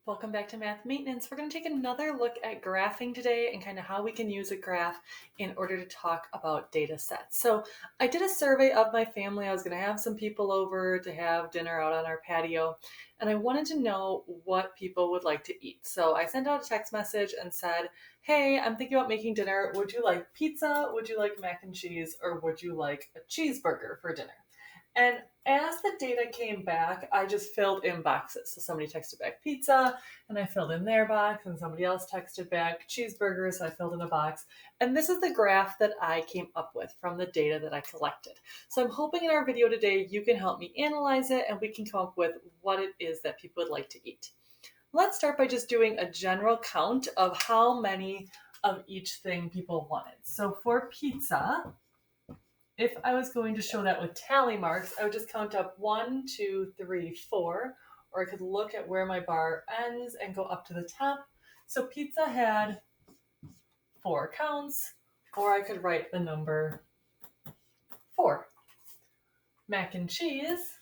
Welcome back to Math Maintenance. We're going to take another look at graphing today and kind of how we can use a graph in order to talk about data sets. So I did a survey of my family. I was going to have some people over to have dinner out on our patio, and I wanted to know what people would like to eat. So I sent out a text message and said, hey, I'm thinking about making dinner. Would you like pizza? Would you like mac and cheese? Or would you like a cheeseburger for dinner? And as the data came back, I just filled in boxes. So somebody texted back pizza, and I filled in their box, and somebody else texted back cheeseburgers, so I filled in a box. And this is the graph that I came up with from the data that I collected. So I'm hoping in our video today you can help me analyze it, and we can come up with what it is that people would like to eat. Let's start by just doing a general count of how many of each thing people wanted. So for pizza, if I was going to show that with tally marks, I would just count up 1, 2, 3, 4, or I could look at where my bar ends and go up to the top. So pizza had 4 counts, or I could write the number 4. Mac and cheese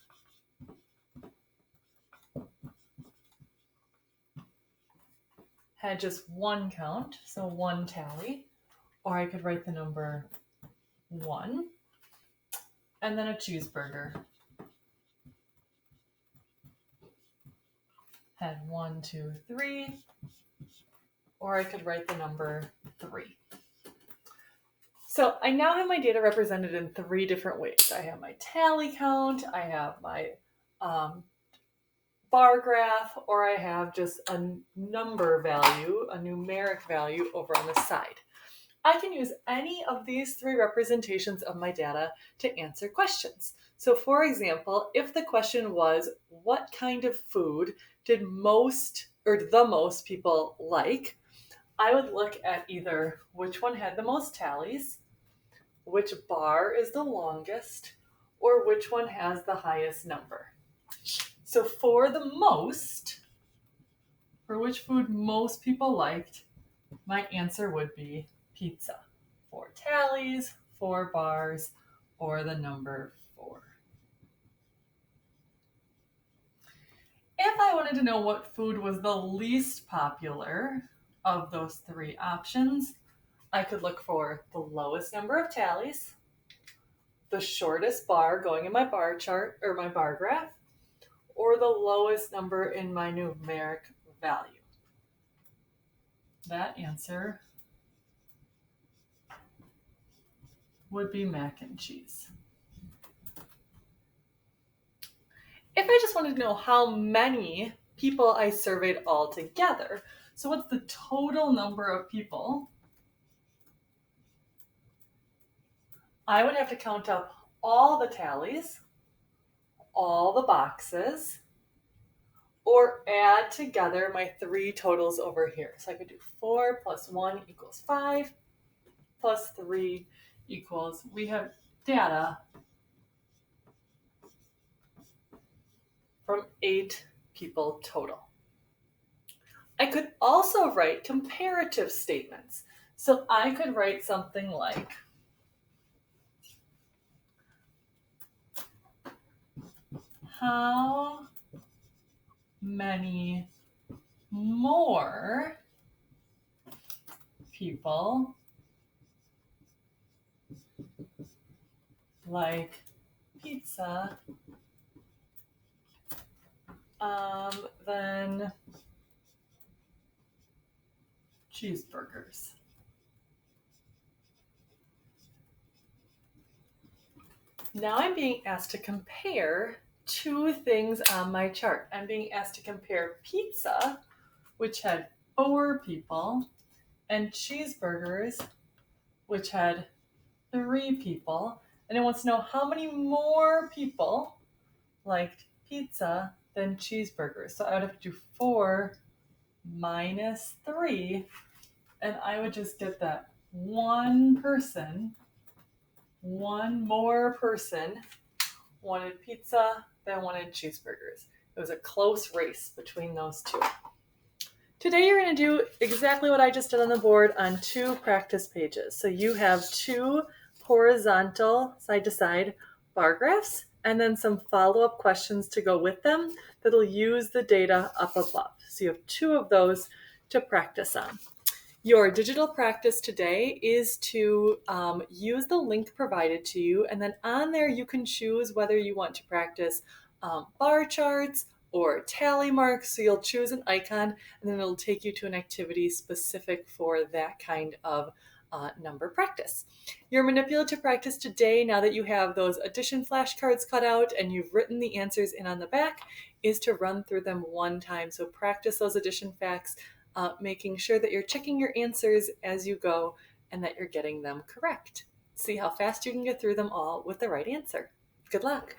had just 1 count, so 1 tally, or I could write the number 1. And then a cheeseburger had 1, 2, 3, or I could write the number 3. So I now have my data represented in 3 different ways. I have my tally count, I have my bar graph, or I have just a number value, a numeric value over on the side. I can use any of these 3 representations of my data to answer questions. So for example, if the question was, what kind of food did the most people like? I would look at either which one had the most tallies, which bar is the longest, or which one has the highest number. So for which food most people liked, my answer would be pizza. 4 tallies, 4 bars, or the number 4. If I wanted to know what food was the least popular of those 3 options, I could look for the lowest number of tallies, the shortest bar going in my bar chart or my bar graph, or the lowest number in my numeric value. That answer would be mac and cheese. If I just wanted to know how many people I surveyed all together, so what's the total number of people, I would have to count up all the tallies, all the boxes, or add together my 3 totals over here. So I could do 4 plus 1 equals 5, plus 3 equals, we have data from 8 people total. I could also write comparative statements. So I could write something like, how many more people like pizza than cheeseburgers? Now I'm being asked to compare 2 things on my chart. I'm being asked to compare pizza, which had 4 people, and cheeseburgers, which had 3 people. And it wants to know how many more people liked pizza than cheeseburgers. So I would have to do 4 minus 3, and I would just get that one more person wanted pizza than wanted cheeseburgers. It was a close race between those 2. Today you're going to do exactly what I just did on the board on 2 practice pages. So you have 2 horizontal side-to-side bar graphs and then some follow-up questions to go with them that'll use the data up above. So you have 2 of those to practice on. Your digital practice today is to use the link provided to you, and then on there you can choose whether you want to practice bar charts or tally marks. So you'll choose an icon, and then it'll take you to an activity specific for that kind of number practice. Your manipulative practice today, now that you have those addition flashcards cut out and you've written the answers in on the back, is to run through them one time. So practice those addition facts, making sure that you're checking your answers as you go and that you're getting them correct. See how fast you can get through them all with the right answer. Good luck.